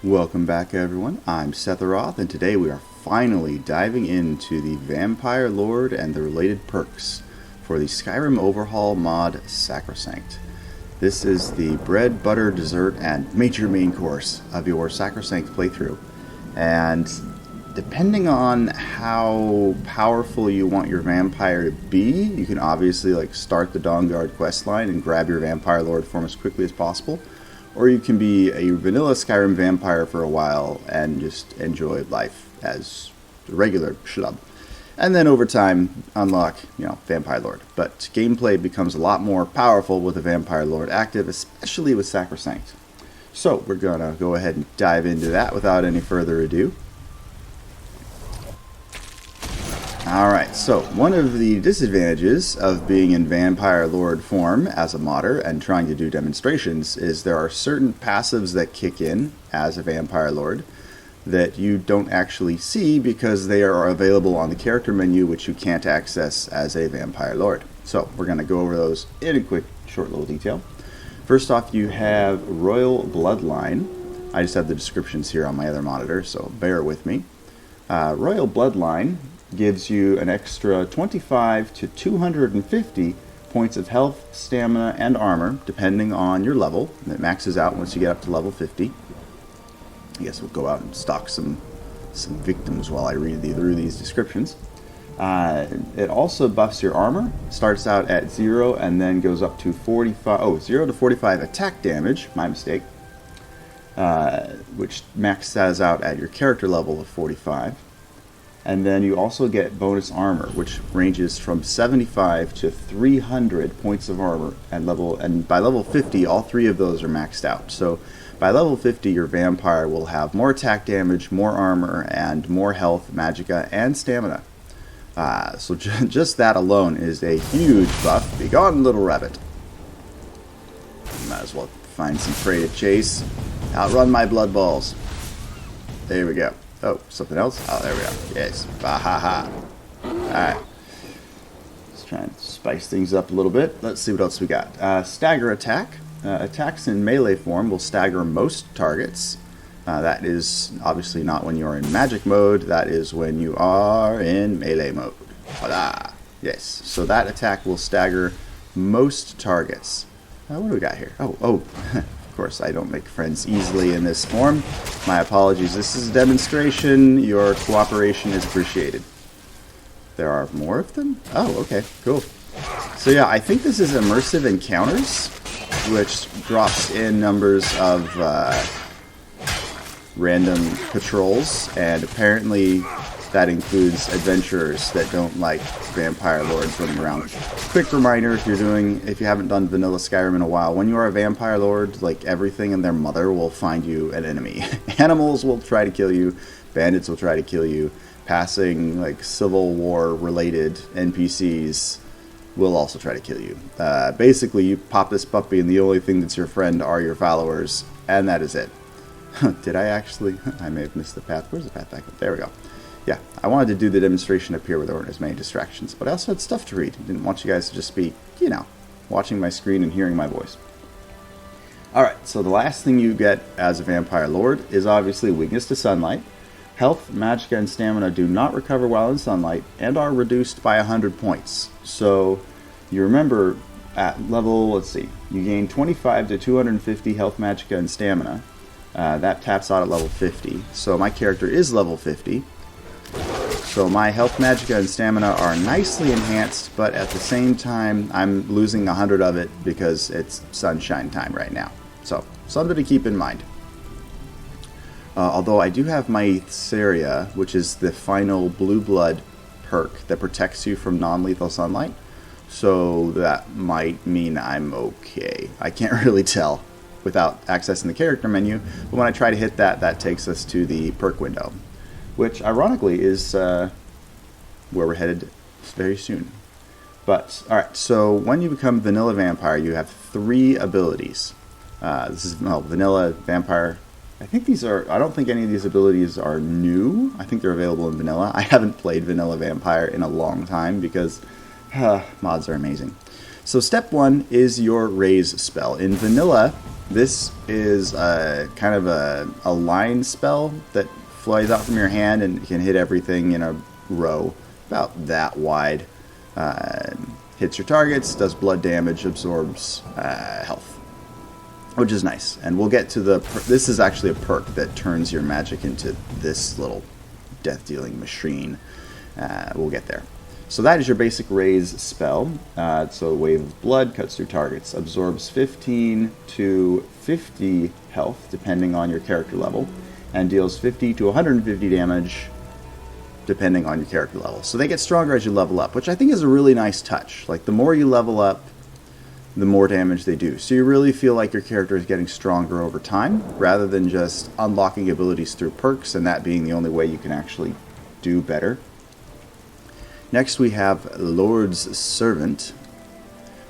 Welcome back, everyone. I'm Setharoth, and today we are finally diving into the Vampire Lord and the related perks for the Skyrim overhaul mod Sacrosanct. This is the bread, butter, dessert, and major main course of your Sacrosanct playthrough. And depending on how powerful you want your vampire to be, you can obviously start the Dawnguard questline and grab your Vampire Lord form as quickly as possible. Or you can be a vanilla Skyrim vampire for a while and just enjoy life as a regular schlub. And then over time, unlock, Vampire Lord. But gameplay becomes a lot more powerful with a Vampire Lord active, especially with Sacrosanct. So we're going to go ahead and dive into that without any further ado. Alright, so one of the disadvantages of being in Vampire Lord form as a modder and trying to do demonstrations is there are certain passives that kick in as a Vampire Lord that you don't actually see because they are available on the character menu, which you can't access as a Vampire Lord. So we're going to go over those in a quick, short little detail. First off, you have Royal Bloodline. I just have the descriptions here on my other monitor, so bear with me. Royal Bloodline gives you an extra 25 to 250 points of health, stamina, and armor, depending on your level. And it maxes out once you get up to level 50. I guess we'll go out and stalk some victims while I read through these descriptions. It also buffs your armor. Starts out at 0 and then goes up to 45. 0 to 45 attack damage. My mistake. Which maxes out at your character level of 45. And then you also get bonus armor, which ranges from 75 to 300 points of armor, and by level 50, all three of those are maxed out. So by level 50, your vampire will have more attack damage, more armor, and more health, magicka, and stamina. So just that alone is a huge buff. Be gone, little rabbit. Might as well find some prey to chase. Outrun my blood balls. There we go. Oh, something else? Oh, there we go. Yes. Bahaha. Alright. Let's try and spice things up a little bit. Let's see what else we got. Stagger Attack. Attacks in melee form will stagger most targets. That is obviously not when you're in magic mode. That is when you are in melee mode. Voila. Yes. So that attack will stagger most targets. What do we got here? Oh. Of course, I don't make friends easily in this form. My apologies. This is a demonstration. Your cooperation is appreciated. There are more of them? Oh, okay. Cool. So yeah, I think this is immersive encounters, which drops in numbers of random patrols, and apparently that includes adventurers that don't like Vampire Lords running around. Quick reminder, if you haven't done vanilla Skyrim in a while, when you are a Vampire Lord, everything and their mother will find you an enemy. Animals will try to kill you, bandits will try to kill you, passing Civil War related NPCs will also try to kill you. Basically, you pop this puppy and the only thing that's your friend are your followers, and that is it. Did I actually? I may have missed the path. Where's the path back up? There we go. Yeah, I wanted to do the demonstration up here where there weren't as many distractions, but I also had stuff to read. I didn't want you guys to just be, watching my screen and hearing my voice. Alright, so the last thing you get as a Vampire Lord is obviously weakness to sunlight. Health, magicka, and stamina do not recover while in sunlight and are reduced by 100 points. So, you remember at level, you gain 25 to 250 health, magicka, and stamina. That taps out at level 50. So my character is level 50. So my health, magicka, and stamina are nicely enhanced, but at the same time, I'm losing 100 of it because it's sunshine time right now. So, something to keep in mind. Although I do have my Thesaria, which is the final blue blood perk that protects you from non-lethal sunlight. So that might mean I'm okay. I can't really tell without accessing the character menu, but when I try to hit that, that takes us to the perk window, which ironically is where we're headed very soon. But, alright, so when you become Vanilla Vampire, you have 3 abilities. This is Vanilla Vampire. I don't think any of these abilities are new. I think they're available in Vanilla. I haven't played Vanilla Vampire in a long time because mods are amazing. So step 1 is your Raze spell. In Vanilla, This is kind of a line spell that flies out from your hand and can hit everything in a row about that wide. Hits your targets, does blood damage, absorbs health, which is nice. And we'll get to this is actually a perk that turns your magic into this little death-dealing machine. We'll get there. So that is your basic Raze spell. So Wave of Blood cuts through targets, absorbs 15 to 50 health, depending on your character level, and deals 50 to 150 damage, depending on your character level. So they get stronger as you level up, which I think is a really nice touch. Like, the more you level up, the more damage they do. So you really feel like your character is getting stronger over time, rather than just unlocking abilities through perks, and that being the only way you can actually do better. Next we have Lord's Servant,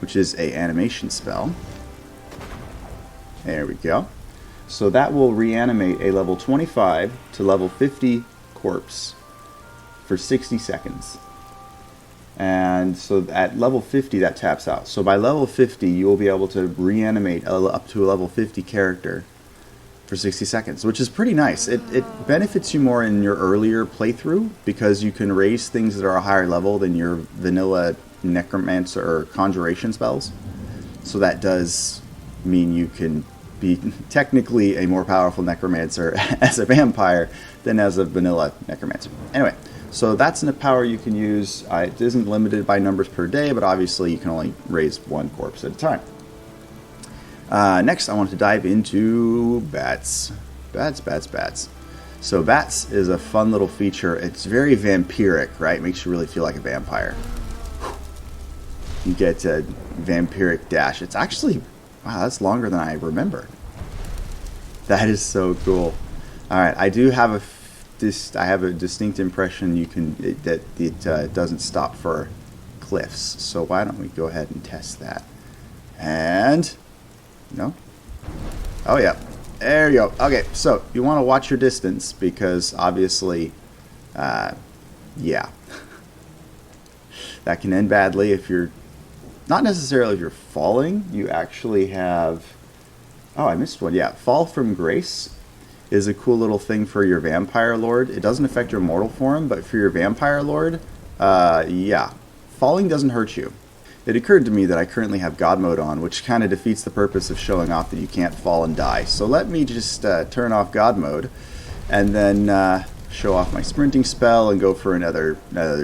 which is a animation spell. There we go. So that will reanimate a level 25 to level 50 corpse for 60 seconds. And so at level 50 that taps out. So by level 50 you will be able to reanimate up to a level 50 character for 60 seconds, which is pretty nice. It benefits you more in your earlier playthrough because you can raise things that are a higher level than your vanilla necromancer or conjuration spells. So that does mean you can be technically a more powerful necromancer as a vampire than as a vanilla necromancer. Anyway, so that's a power you can use. It isn't limited by numbers per day, but obviously you can only raise one corpse at a time. Next, I want to dive into bats. Bats. So bats is a fun little feature. It's very vampiric, right? Makes you really feel like a vampire. You get a vampiric dash. It's actually, wow, that's longer than I remember. That is so cool. All right, I do have a distinct impression that it doesn't stop for cliffs. So why don't we go ahead and test that? And no? Oh yeah, there you go. Okay, so you want to watch your distance because obviously, yeah, that can end badly if you're not necessarily if you're falling. You actually have, oh, I missed one. Yeah, Fall from Grace is a cool little thing for your Vampire Lord. It doesn't affect your mortal form, but for your Vampire Lord, yeah, falling doesn't hurt you. It occurred to me that I currently have God mode on, which kind of defeats the purpose of showing off that you can't fall and die. So let me just turn off God mode, and then show off my sprinting spell and go for another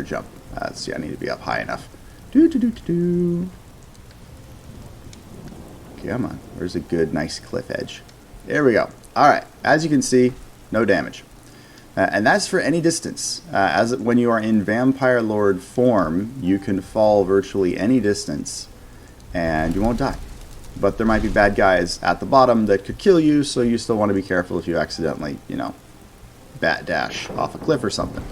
jump. See, I need to be up high enough. Come on, where's a good, nice cliff edge? There we go. All right, as you can see, no damage. And that's for any distance. When you are in Vampire Lord form, you can fall virtually any distance, and you won't die. But there might be bad guys at the bottom that could kill you, so you still want to be careful if you accidentally, bat dash off a cliff or something.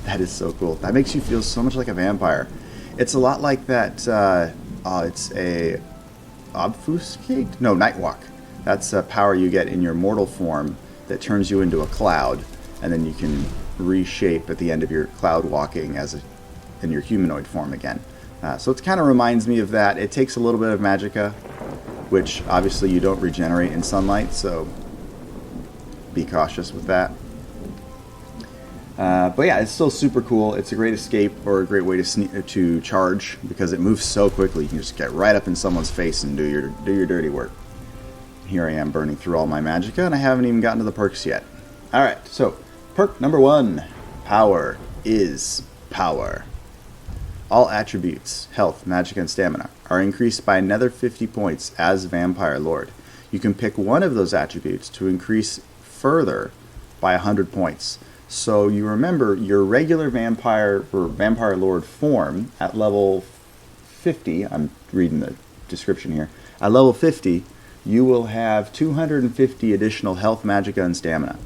That is so cool. That makes you feel so much like a vampire. It's a lot like that, it's a obfuscate? No, Nightwalk. That's a power you get in your mortal form that turns you into a cloud. And then you can reshape at the end of your cloud walking in your humanoid form again. So it kind of reminds me of that. It takes a little bit of magicka, which obviously you don't regenerate in sunlight, so be cautious with that. But yeah, it's still super cool. It's a great escape or a great way to charge because it moves so quickly. You can just get right up in someone's face and do your dirty work. Here I am burning through all my magicka, and I haven't even gotten to the perks yet. All right, so perk number 1, power is power. All attributes, health, magic, and stamina, are increased by another 50 points as Vampire Lord. You can pick one of those attributes to increase further by 100 points. So you remember your regular Vampire or Vampire Lord form at level 50, I'm reading the description here, at level 50, you will have 250 additional health, magic, and stamina.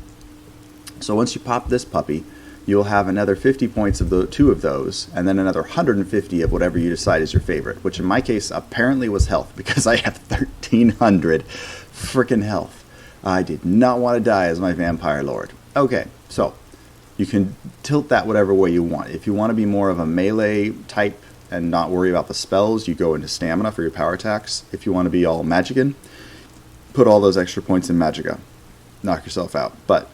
So once you pop this puppy, you'll have another 50 points of the 2 of those, and then another 150 of whatever you decide is your favorite, which in my case apparently was health, because I have 1,300 freaking health. I did not want to die as my Vampire Lord. Okay, so you can tilt that whatever way you want. If you want to be more of a melee type and not worry about the spells, you go into stamina for your power attacks. If you want to be all magician, put all those extra points in Magicka. Knock yourself out. But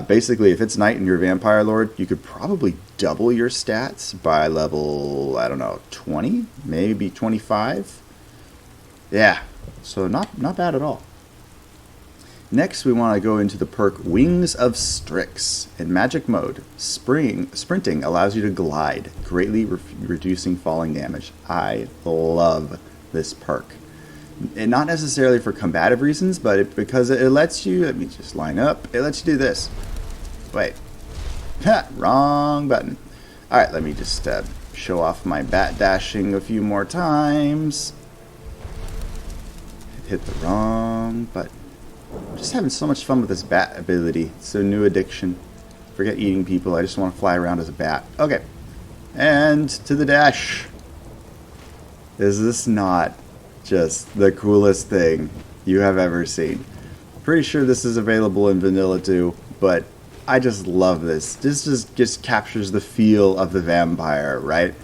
basically, if it's night and you're a Vampire Lord, you could probably double your stats by level, I don't know, 20? Maybe 25? Yeah, so not bad at all. Next, we want to go into the perk Wings of Strix. In magic mode, sprinting allows you to glide, greatly reducing falling damage. I love this perk. And not necessarily for combative reasons, but because it lets you, let me just line up, it lets you do this. Wait. Ha, wrong button. Alright, let me just show off my bat dashing a few more times. Hit the wrong button. I'm just having so much fun with this bat ability. It's a new addiction. Forget eating people, I just want to fly around as a bat. Okay. And to the dash. Is this not just the coolest thing you have ever seen? Pretty sure this is available in vanilla too, but I just love this. This just captures the feel of the vampire, right?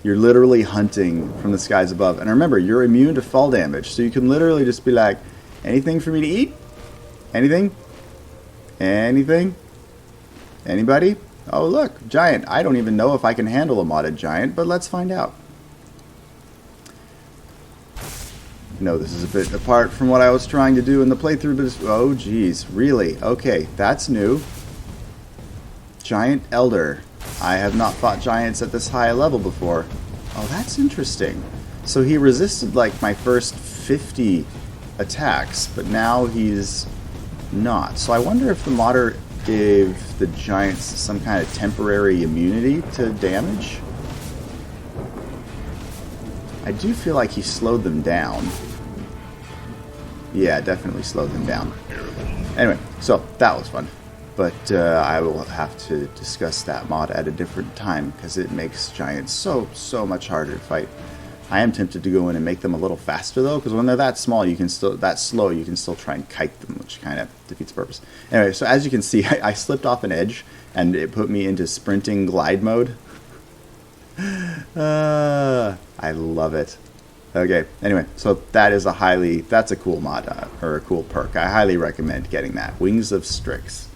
You're literally hunting from the skies above. And remember, you're immune to fall damage, so you can literally just be like, anything for me to eat? Anything? Anything? Anybody? Oh look, giant. I don't even know if I can handle a modded giant, but let's find out. No, this is a bit apart from what I was trying to do in the playthrough, but oh geez, really? Okay, that's new. Giant Elder. I have not fought giants at this high a level before. Oh, that's interesting. So he resisted like my first 50 attacks, but now he's not. So I wonder if the modder gave the giants some kind of temporary immunity to damage. I do feel like he slowed them down. Yeah, definitely slowed them down. Anyway, so that was fun. But I will have to discuss that mod at a different time because it makes giants so much harder to fight. I am tempted to go in and make them a little faster though, because when they're that small, you can still you can still try and kite them, which kind of defeats the purpose. Anyway, so as you can see, I slipped off an edge and it put me into sprinting glide mode. I love it. Okay, anyway, so that's a cool mod, or a cool perk. I highly recommend getting that. Wings of Strix.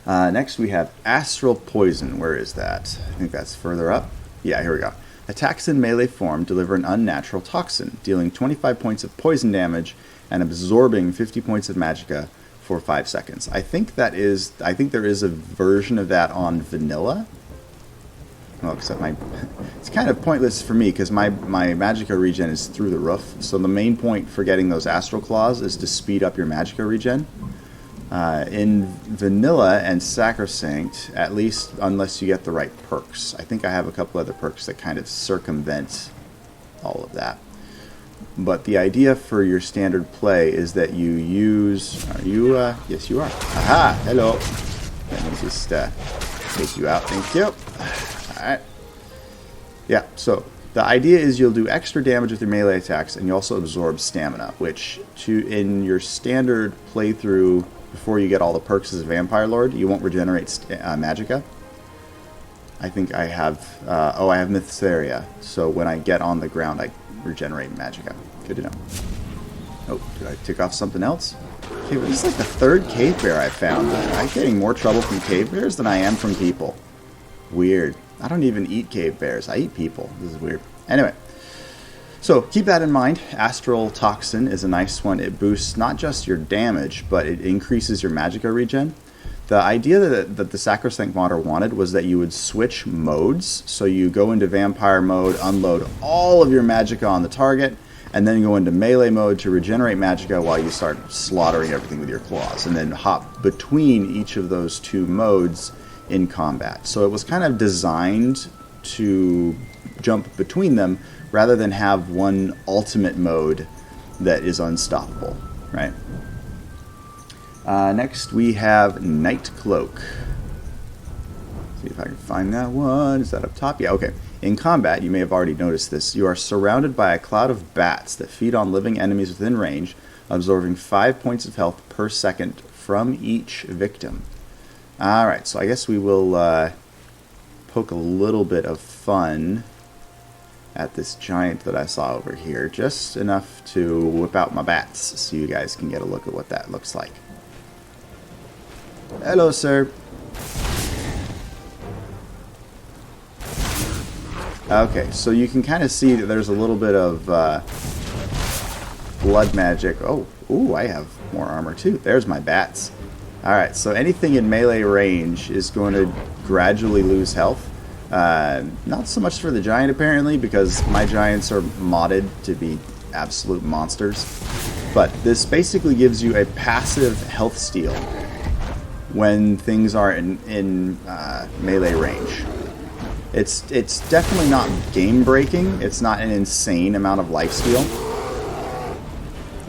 Next we have Astral Poison. Where is that? I think that's further up. Yeah, here we go. Attacks in melee form deliver an unnatural toxin, dealing 25 points of poison damage and absorbing 50 points of magicka for 5 seconds. I think there is a version of that on vanilla. Well, except it's kind of pointless for me because my magicka regen is through the roof. So the main point for getting those astral claws is to speed up your magicka regen. In vanilla and Sacrosanct, at least unless you get the right perks. I think I have a couple other perks that kind of circumvent all of that. But the idea for your standard play is that you use... yes, you are. Aha! Hello! Let me just take you out. Thank you. Alright. Yeah, so the idea is you'll do extra damage with your melee attacks, and you also absorb stamina, which in your standard playthrough... before you get all the perks as a Vampire Lord, you won't regenerate magicka. I think I have... I have Mytheria, so when I get on the ground, I regenerate magicka. Good to know. Oh, did I tick off something else? Okay, but this is like the third cave bear I found. I'm getting more trouble from cave bears than I am from people. Weird. I don't even eat cave bears. I eat people. This is weird. Anyway. So keep that in mind. Astral Toxin is a nice one. It boosts not just your damage, but it increases your magicka regen. The idea that the Sacrosanct modder wanted was that you would switch modes. So you go into vampire mode, unload all of your magicka on the target, and then go into melee mode to regenerate magicka while you start slaughtering everything with your claws, and then hop between each of those two modes in combat. So it was kind of designed to jump between them, rather than have one ultimate mode that is unstoppable, right? Next we have Night Cloak. See if I can find that one. Is that up top? Yeah, okay. In combat, you may have already noticed this, you are surrounded by a cloud of bats that feed on living enemies within range, absorbing 5 points of health per second from each victim. Alright, so I guess we will poke a little bit of fun at this giant that I saw over here. Just enough to whip out my bats so you guys can get a look at what that looks like. Hello, sir. Okay, so you can kind of see that there's a little bit of blood magic. Oh, ooh, I have more armor too. There's my bats. Alright, so anything in melee range is going to gradually lose health. Not so much for the giant apparently, because my giants are modded to be absolute monsters. But this basically gives you a passive health steal when things are in melee range. It's definitely not game breaking. It's not an insane amount of lifesteal.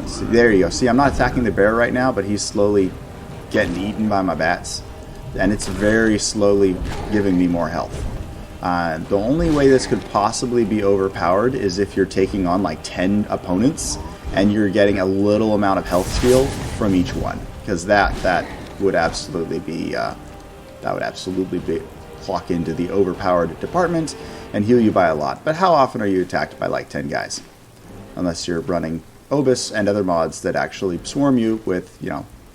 See, there you go. See, I'm not attacking the bear right now, but he's slowly getting eaten by my bats, and it's very slowly giving me more health. The only way this could possibly be overpowered is if you're taking on like 10 opponents and you're getting a little amount of health steal from each one, because that would absolutely be clock into the overpowered department and heal you by a lot. But how often are you attacked by like 10 guys? Unless you're running Obus and other mods that actually swarm you with,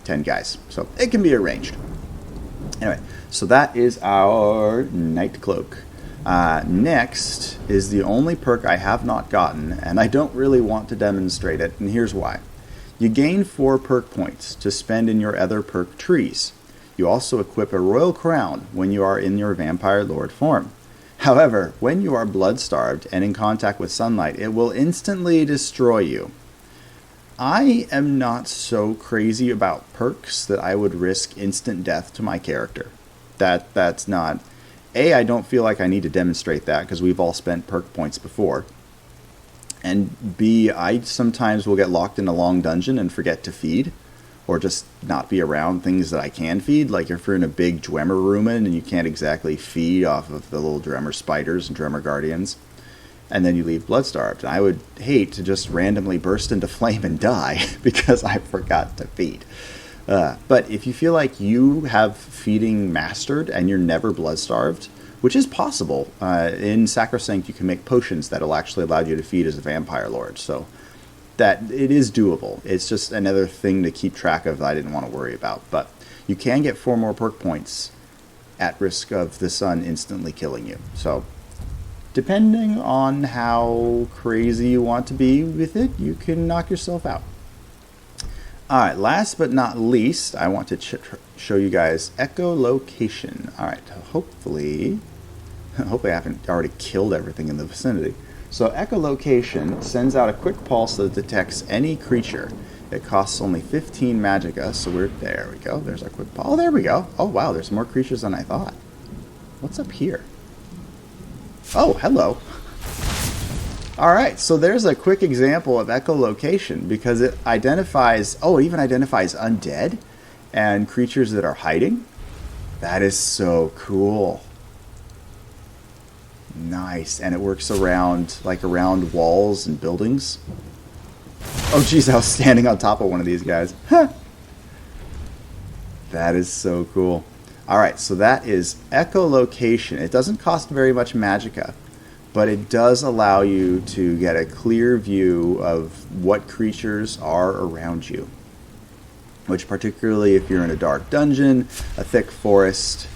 10 guys. So it can be arranged. Anyway, so that is our Night Cloak. Next is the only perk I have not gotten, and I don't really want to demonstrate it, and here's why. You gain 4 perk points to spend in your other perk trees. You also equip a royal crown when you are in your Vampire Lord form. However, when you are blood-starved and in contact with sunlight, it will instantly destroy you. I am not so crazy about perks that I would risk instant death to my character. That's not... A, I don't feel like I need to demonstrate that because we've all spent perk points before. And B, I sometimes will get locked in a long dungeon and forget to feed, or just not be around things that I can feed. Like if you're in a big Dwemer rumen and you can't exactly feed off of the little Dwemer spiders and Dwemer guardians, and then you leave blood-starved. I would hate to just randomly burst into flame and die because I forgot to feed. But if you feel like you have feeding mastered and you're never blood-starved, which is possible, in Sacrosanct you can make potions that'll actually allow you to feed as a Vampire Lord, so that it is doable. It's just another thing to keep track of that I didn't want to worry about. But you can get 4 more perk points at risk of the sun instantly killing you. So depending on how crazy you want to be with it, you can knock yourself out. Alright, last but not least, I want to show you guys Echolocation. Alright, hopefully I haven't already killed everything in the vicinity. So Echolocation sends out a quick pulse that detects any creature. It costs only 15 magicka, so there we go. There's our quick pulse. Oh, there we go. Oh, wow, there's more creatures than I thought. What's up here? Oh, hello. Alright, so there's a quick example of echolocation because it identifies, it even identifies undead and creatures that are hiding. That is so cool. Nice, and it works around walls and buildings. Oh geez, I was standing on top of one of these guys. Huh. That is so cool. Alright, so that is Echolocation. It doesn't cost very much magicka, but it does allow you to get a clear view of what creatures are around you. Which particularly if you're in a dark dungeon, a thick forest.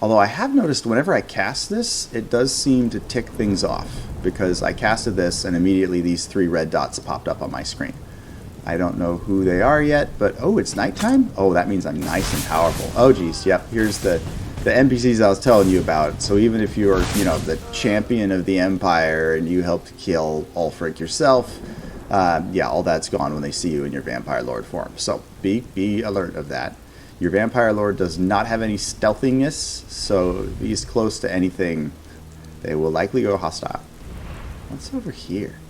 Although I have noticed whenever I cast this, it does seem to tick things off. Because I casted this and immediately these 3 red dots popped up on my screen. I don't know who they are yet, but oh, it's nighttime? Oh, that means I'm nice and powerful. Oh geez, yep, here's the NPCs I was telling you about. So even if you're, the champion of the Empire and you helped kill Ulfric yourself, all that's gone when they see you in your Vampire Lord form. So be alert of that. Your Vampire Lord does not have any stealthiness, so if he's close to anything, they will likely go hostile. What's over here?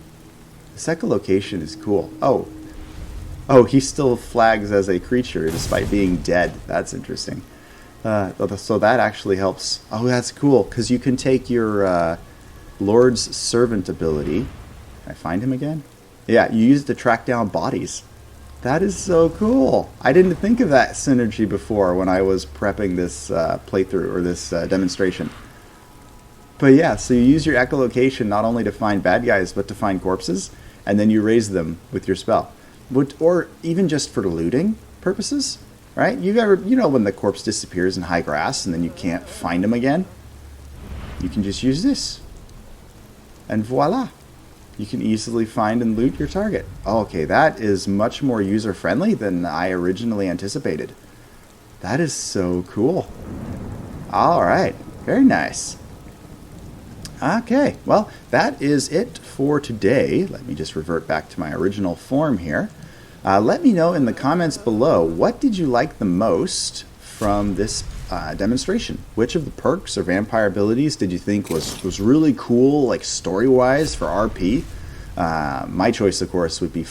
This echolocation is cool. Oh, he still flags as a creature despite being dead. That's interesting. So that actually helps. Oh, that's cool, because you can take your Lord's Servant ability. Can I find him again? Yeah, you use it to track down bodies. That is so cool. I didn't think of that synergy before when I was prepping this playthrough, or this demonstration. But yeah, so you use your echolocation not only to find bad guys, but to find corpses, and then you raise them with your spell. Or even just for looting purposes, right? You know when the corpse disappears in high grass and then you can't find them again? You can just use this. And voila. You can easily find and loot your target. Okay, that is much more user-friendly than I originally anticipated. That is so cool. Alright, very nice. Okay, well, that is it for today. Let me just revert back to my original form here. Let me know in the comments below, what did you like the most from this demonstration? Which of the perks or vampire abilities did you think was really cool, like story-wise for RP? My choice, of course, would be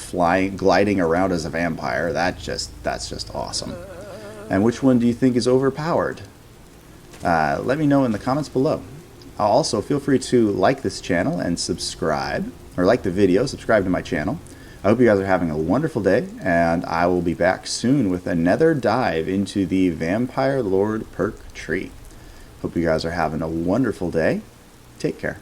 gliding around as a vampire. That's just awesome. And which one do you think is overpowered? Let me know in the comments below. Also, feel free to like this channel and subscribe, or like the video, subscribe to my channel. I hope you guys are having a wonderful day, and I will be back soon with another dive into the Vampire Lord Perk tree. Hope you guys are having a wonderful day. Take care.